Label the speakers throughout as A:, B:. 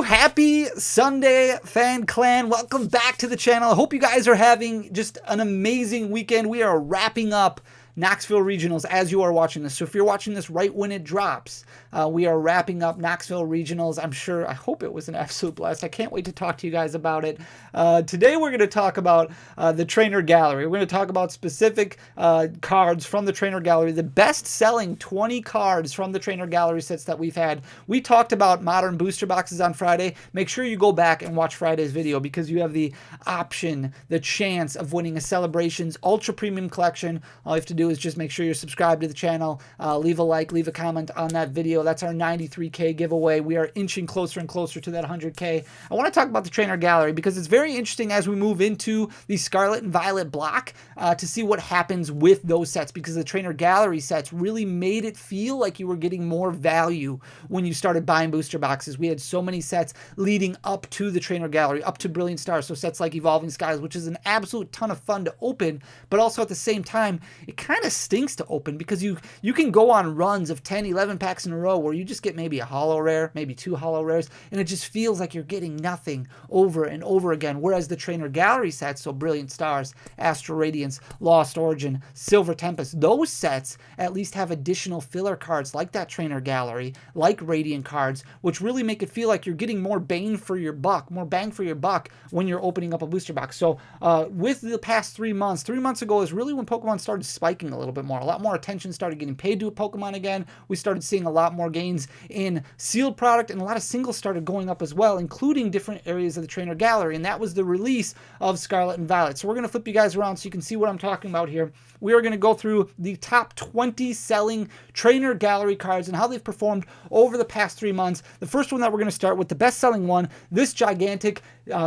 A: Happy Sunday, fan clan. Welcome back to the channel. I hope you guys are having just an amazing weekend. We are wrapping up Knoxville Regionals as you are watching this. So if you're watching this right when it drops, we are wrapping up Knoxville Regionals. I hope it was an absolute blast. I can't wait to talk to you guys about it. Today we're going to talk about the Trainer Gallery. We're going to talk about specific cards from the Trainer Gallery, the best-selling 20 cards from the Trainer Gallery sets that we've had. We talked about modern booster boxes on Friday. Make sure you go back and watch Friday's video because you have the option, the chance of winning a Celebrations Ultra Premium Collection. All you have to do is just make sure you're subscribed to the channel, leave a like, leave a comment on that video. That's our 93K giveaway. We are inching closer and closer to that 100K. I want to talk about the Trainer Gallery because it's very interesting as we move into the Scarlet and Violet block to see what happens with those sets, because the Trainer Gallery sets really made it feel like you were getting more value when you started buying booster boxes. We had so many sets leading up to the Trainer Gallery, up to Brilliant Stars, so sets like Evolving Skies, which is an absolute ton of fun to open, but also at the same time, it kind of stinks to open because you can go on runs of 10, 11 packs in a row where you just get maybe a holo rare, maybe two holo rares, and it just feels like you're getting nothing over and over again. Whereas the Trainer Gallery sets, so Brilliant Stars, Astral Radiance, Lost Origin, Silver Tempest, those sets at least have additional filler cards like that Trainer Gallery, like Radiant cards, which really make it feel like you're getting more bang for your buck when you're opening up a booster box. So with the past 3 months, 3 months ago is really when Pokemon started spiking a little bit more. A lot more attention started getting paid to Pokemon again. We started seeing a lot more gains in sealed product, and a lot of singles started going up as well, including different areas of the Trainer Gallery, and that was the release of Scarlet and Violet. So we're going to flip you guys around so you can see what I'm talking about here. We are going to go through the top 20 selling Trainer Gallery cards and how they've performed over the past 3 months. The first one that we're going to start with, the best-selling one, this gigantic,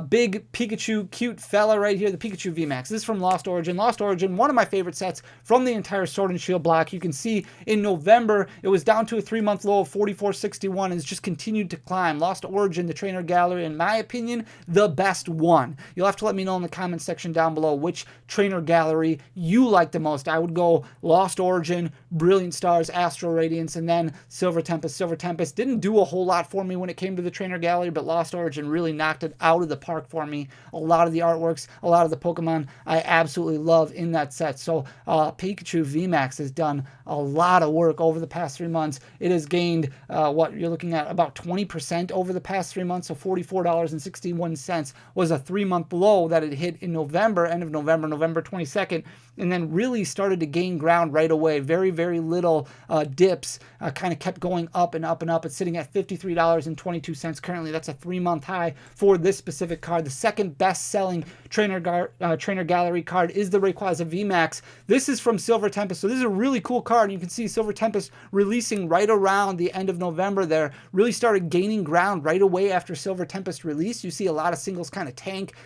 A: big Pikachu cute fella right here, the Pikachu Vmax. This is from Lost Origin. Lost Origin, one of my favorite sets from the entire Sword and Shield block. You can see in November, it was down to a 3-month low of 44.61 and has just continued to climb. Lost Origin, the Trainer Gallery, in my opinion, the best one. You'll have to let me know in the comment section down below which Trainer Gallery you like the most. I would go Lost Origin, Brilliant Stars, Astral Radiance, and then Silver Tempest. Silver Tempest didn't do a whole lot for me when it came to the Trainer Gallery, but Lost Origin really knocked it out of the park for me. A lot of the artworks, a lot of the Pokemon I absolutely love in that set. So Pikachu Vmax has done a lot of work over the past 3 months. It has gained what you're looking at about 20% over the past 3 months. So $44.61 was a 3-month low that it hit in November, end of November, November 22nd, and then really started to gain ground right away. Very, very little dips, kind of kept going up and up and up. It's sitting at $53.22 currently. That's a 3-month high for this specific card. The second best-selling Trainer Gallery card is the Rayquaza Vmax. This is from Silver Tempest, so this is a really cool card. You can see Silver Tempest releasing right around the end of November there. Really started gaining ground right away after Silver Tempest released. You see a lot of singles kind of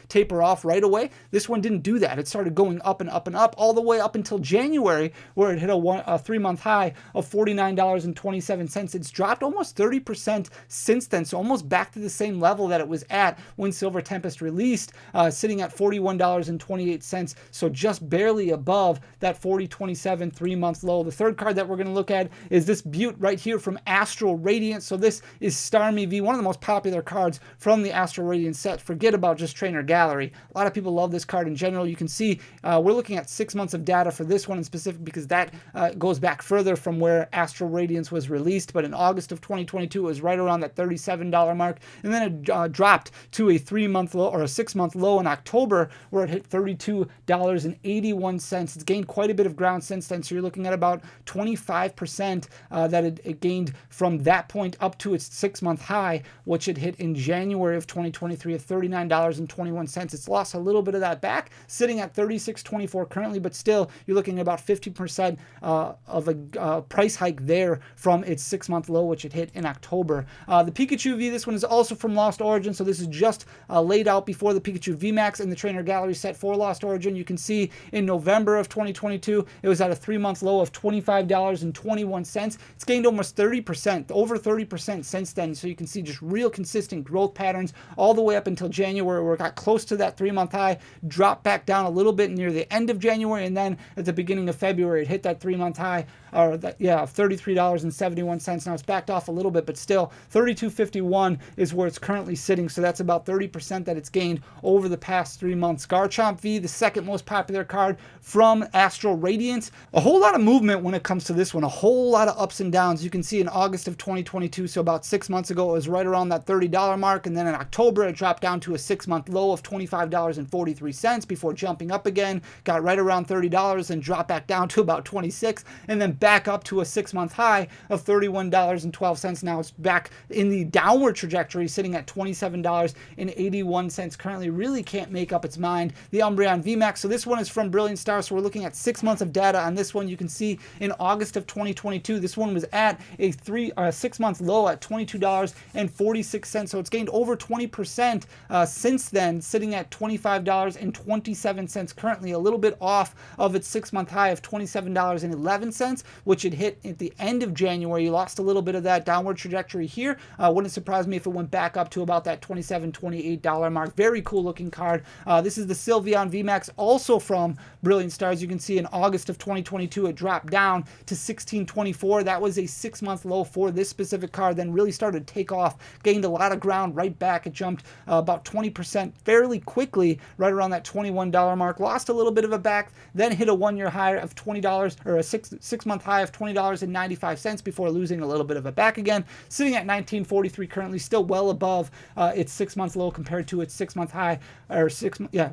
A: taper off right away. This one didn't do that. It started going up and up and up all the way up until January, where it hit a 3-month high of $49.27. It's dropped almost 30% since then, so almost back to the same level that it was at when Silver Tempest released, sitting at $41.28, so just barely above that $40.27 3-month low. The third card that we're going to look at is this Butte right here from Astral Radiance. So this is Starmie V, one of the most popular cards from the Astral Radiance set. Forget about just Trainer Gallery. A lot of people love this card in general. You can see we're looking at 6 months of data for this one in specific because that goes back further from where Astral Radiance was released, but in August of 2022 it was right around that $37 mark, and then it dropped to a 3-month low or a 6-month low in October where it hit $32.81. It's gained quite a bit of ground since then, so you're looking at about 25% that it gained from that point up to its 6-month high, which it hit in January of 2023 at $39.21. It's lost a little bit of that back, sitting at $36.24 currently, but still you're looking at about 50% of a price hike there from its 6-month low, which it hit in October. The Pikachu V, this one is also from Lost Origin, so this is just laid out before the Pikachu Vmax in the Trainer Gallery set for Lost Origin. You can see in November of 2022, it was at a 3-month low of $25.21. It's gained almost 30%, over 30% since then, so you can see just real consistent growth patterns all the way up until January, where it got close to that 3-month high, dropped back down a little bit near the end of January, January, and then at the beginning of February, it hit that 3-month high, or that, yeah, $33.71. Now it's backed off a little bit, but still, $32.51 is where it's currently sitting. So that's about 30% that it's gained over the past 3 months. Garchomp V, the second most popular card from Astral Radiance. A whole lot of movement when it comes to this one. A whole lot of ups and downs. You can see in August of 2022, so about 6 months ago, it was right around that $30 mark, and then in October, it dropped down to a 6-month low of $25.43 before jumping up again, got right around $30 and dropped back down to about 26, and then back up to a 6-month high of $31.12. Now it's back in the downward trajectory, sitting at $27.81 currently. Really can't make up its mind. The Umbreon Vmax, so this one is from Brilliant Stars, so we're looking at 6 months of data on this one. You can see in August of 2022, this one was at a 6-month low at $22.46, so it's gained over 20% since then, sitting at $25.27 currently, a little bit off of its 6-month high of $27.11, which it hit at the end of January. You lost a little bit of that downward trajectory here. Wouldn't surprise me if it went back up to about that $27, $28 mark. Very cool looking card. This is the Sylveon Vmax, also from Brilliant Stars. You can see in August of 2022, it dropped down to $16.24. That was a 6-month low for this specific card, then really started to take off, gained a lot of ground right back. It jumped about 20% fairly quickly, right around that $21 mark. Lost a little bit of a back, then hit a 1-year high of $20, or a six-month high of $20.95 before losing a little bit of a back again, sitting at $19.43 currently, still well above its 6-month low compared to its 6-month high, or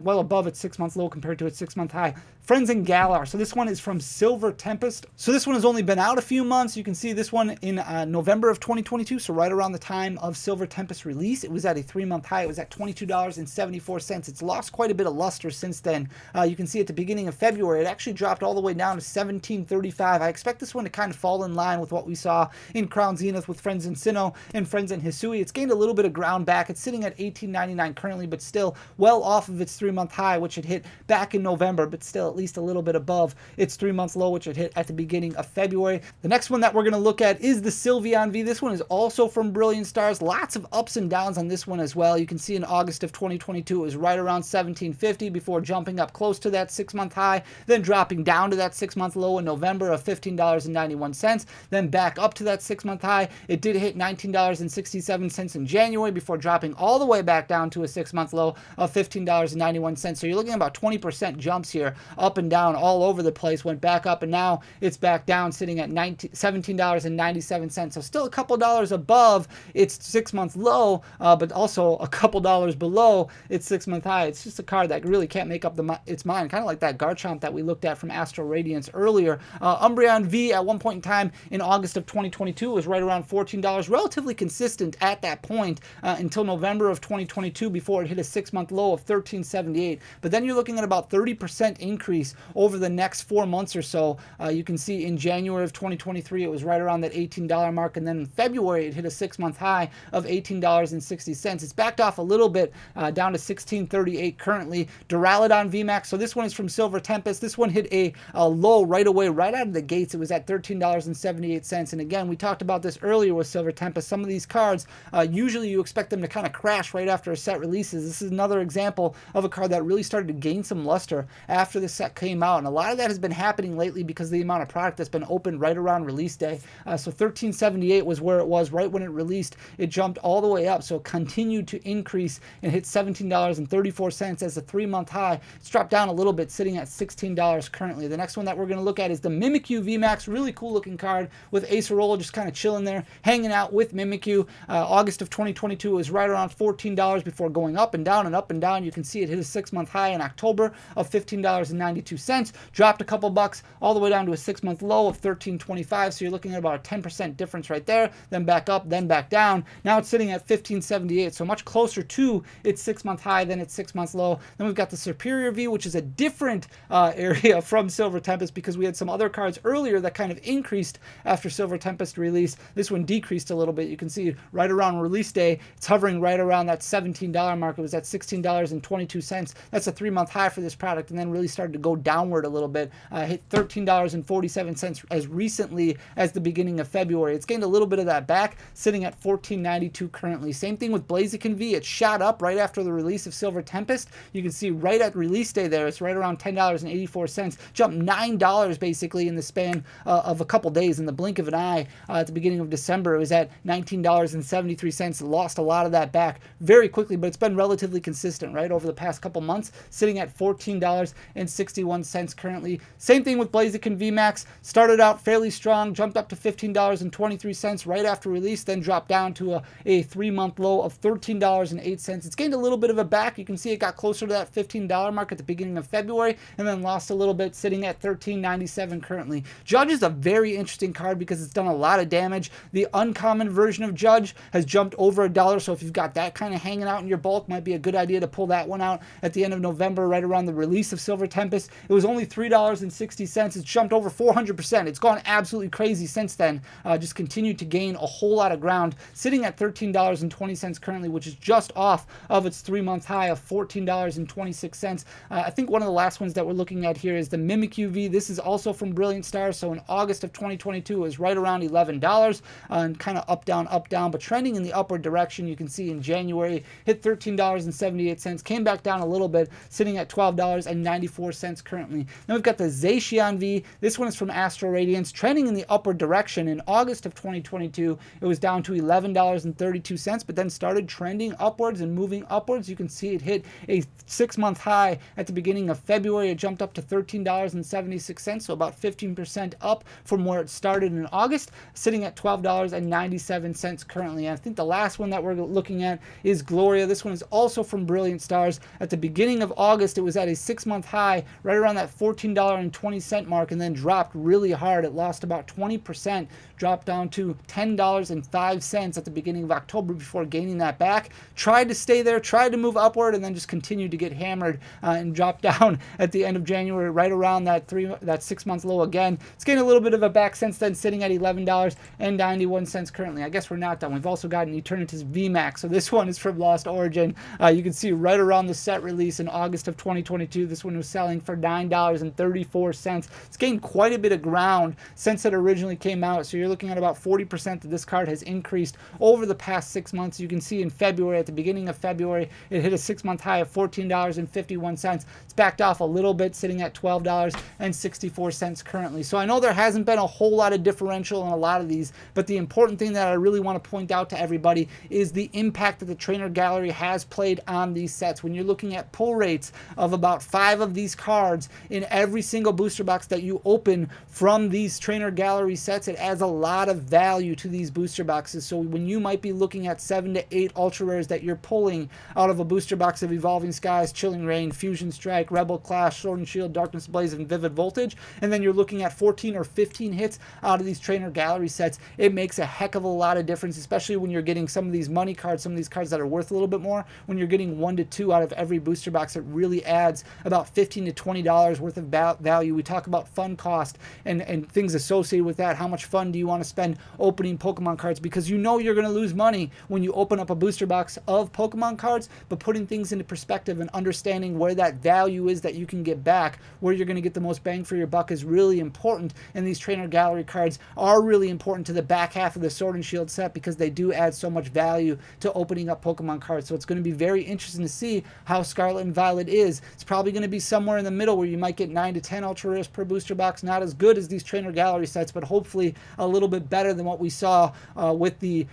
A: well above its 6-month low compared to its 6-month high. Friends and Galar. So this one is from Silver Tempest. So this one has only been out a few months. You can see this one in November of 2022, so right around the time of Silver Tempest release. It was at a 3-month high. It was at $22.74. It's lost quite a bit of luster since then. You can see at the beginning of February, it actually dropped all the way down to $17.35. I expect this one to kind of fall in line with what we saw in Crown Zenith with Friends and Sinnoh and Friends and Hisui. It's gained a little bit of ground back. It's sitting at $18.99 currently, but still well off of its 3-month high, which it hit back in November, but still at least a little bit above its 3-month low, which it hit at the beginning of February. The next one that we're going to look at is the Sylveon V. This one is also from Brilliant Stars. Lots of ups and downs on this one as well. You can see in August of 2022, it was right around $17.50 before jumping up close to that 6-month high, then dropping down to that 6-month low in November of $15.91, then back up to that 6-month high. It did hit $19.67 in January before dropping all the way back down to a 6-month low of $15.91. So you're looking at about 20% jumps here, up and down all over the place. Went back up, and now it's back down, sitting at $17.97. So still a couple dollars above its 6-month low, but also a couple dollars below its 6-month high. It's just a card that really can't make up its mind, kind of like that Garchomp that we looked at from Astral Radiance earlier. Umbreon V at one point in time in August of 2022 was right around $14, relatively consistent at that point until November of 2022 before it hit a 6-month low of $13.78. But then you're looking at about 30% increase over the next 4 months or so. You can see in January of 2023, it was right around that $18 mark, and then in February, it hit a 6-month high of $18.60. It's backed off a little bit, down to $16.38 currently. Duraludon Vmax, so this one is from Silver Tempest. This one hit a low right away, right out of the gates. It was at $13.78, and again, we talked about this earlier with Silver Tempest. Some of these cards, usually you expect them to kind of crash right after a set releases. This is another example of a card that really started to gain some luster after the set came out, and a lot of that has been happening lately because of the amount of product that's been opened right around release day. So $13.78 was where it was right when it released. It jumped all the way up, so it continued to increase and hit $17.34 as a 3-month high. It's dropped down a little bit, sitting at $16 currently. The next one that we're going to look at is the Mimikyu Vmax. Really cool looking card with Acerola just kind of chilling there, hanging out with Mimikyu. August of 2022 was right around $14 before going up and down and up and down. You can see it hit a 6-month high in October of $15.92, dropped a couple bucks all the way down to a 6-month low of $13.25. So you're looking at about a 10% difference right there, then back up, then back down. Now it's sitting at $15.78, so much closer to its 6-month high than its 6-month low. Then we've got the Superior V, which is a different area from Silver Tempest because we had some other cards earlier that kind of increased after Silver Tempest release. This one decreased a little bit. You can see right around release day, it's hovering right around that $17 mark. It was at $16.22. That's a 3-month high for this product, and then really started to go downward a little bit. Hit $13.47 as recently as the beginning of February. It's gained a little bit of that back, sitting at $14.92 currently. Same thing with Blaziken V. It shot up right after the release of Silver Tempest. You can see right at release day there, it's right around $10 $19.84, jumped $9 basically in the span of a couple days, in the blink of an eye. At the beginning of December, it was at $19.73, lost a lot of that back very quickly, but it's been relatively consistent, right, over the past couple months, sitting at $14.61 currently. Same thing with Blaziken Vmax, started out fairly strong, jumped up to $15.23 right after release, then dropped down to a 3-month low of $13.08. It's gained a little bit of a back. You can see it got closer to that $15 mark at the beginning of February, and then lost a little bit, sitting at $13.97 currently. Judge is a very interesting card because it's done a lot of damage. The uncommon version of Judge has jumped over $1, so if you've got that kind of hanging out in your bulk, might be a good idea to pull that one out at the end of November, right around the release of Silver Tempest. It was only $3.60. It's jumped over 400%. It's gone absolutely crazy since then. Just continued to gain a whole lot of ground, sitting at $13.20 currently, which is just off of its 3-month high of $14.26. I think one of the last ones that we're looking at here is the Mimikyu V. This is also from Brilliant Stars, so in August of 2022 it was right around $11 and kind of up, down, but trending in the upward direction. You can see in January hit $13.78, came back down a little bit, sitting at $12.94 currently. Then we've got the Zacian V. This one is from Astral Radiance, trending in the upward direction. In August of 2022 it was down to $11.32, but then started trending upwards and moving upwards. You can see it hit a 6-month high at the beginning of February. It jumped up to $13.76, so about 15% up from where it started in August, sitting at $12.97 currently. And I think the last one that we're looking at is Gloria. This one is also from Brilliant Stars. At the beginning of August, it was at a 6-month high, right around that $14.20 mark, and then dropped really hard. It lost about 20%, dropped down to $10.05 at the beginning of October before gaining that back. Tried to stay there, tried to move upward, and then just continued to get hammered and dropped down at the end of January, right around that 6-month low again. It's gained a little bit of a back since then, sitting at $11.91 currently. I guess we're not done. We've also got an Eternatus Vmax. So this one is from Lost Origin. You can see right around the set release in August of 2022, this one was selling for $9.34. It's gained quite a bit of ground since it originally came out. So you're looking at about 40% that this card has increased over the past 6 months. You can see in February, at the beginning of February, it hit a 6-month high of $14.51. It's backed off a little bit, sitting at $12.64 currently. So I know there hasn't been a whole lot of differential in a lot of these, but the important thing that I really want to point out to everybody is the impact that the trainer gallery has played on these sets. When you're looking at pull rates of about 5 of these cards in every single booster box that you open from these trainer gallery sets, it adds a lot of value to these booster boxes. So when you might be looking at 7 to 8 ultra rares that you're pulling out of a booster box of Evolving Skies, Chilling Reign, Fusion Strike, Rebel Clash, Sword and Shield, Darkness Blaze, and Vivid Voltage, and then you're looking at 14 or 15 hits out of these trainer gallery sets, it makes a heck of a lot of difference, especially when you're getting some of these money cards, some of these cards that are worth a little bit more. When you're getting 1 to 2 out of every booster box, it really adds about $15 to $20 worth of value. We talk about fun cost and things associated with that. How much fun do you want to spend opening Pokemon cards? Because you know you're going to lose money when you open up a booster box of Pokemon cards, but putting things into perspective and understanding where that value is that you can get back, where you're going to get the most bang for your buck, is really important. And these trainer gallery cards are really important to the back half of the Sword and Shield set because they do add so much value to opening up Pokemon cards. So it's going to be very interesting to see how Scarlet and Violet is. It's probably going to be somewhere in the middle where you might get 9 to 10 ultra rares per booster box. Not as good as these trainer gallery sets, but hopefully a little bit better than what we saw with the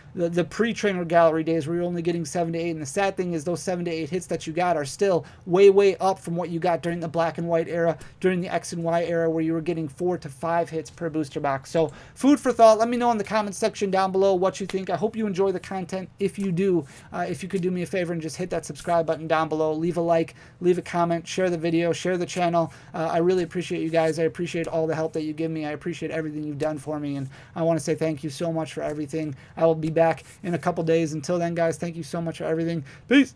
A: pre-trainer gallery days where you're only getting 7 to 8. And the sad thing is those 7 to 8 hits that you got are still way up from what you got during the black and white era, during the X and Y era, where you were getting 4 to 5 hits per booster box. So food for thought. Let me know in the comment section down below what you think. I hope you enjoy the content. If you do, if you could do me a favor and just hit that subscribe button down below, leave a like, leave a comment, share the video, share the channel. I really appreciate you guys. I appreciate all the help that you give me. I appreciate everything you've done for me, and I want to say thank you so much for everything. I will be back in a couple days. Until then, guys, thank you so much for everything. Peace.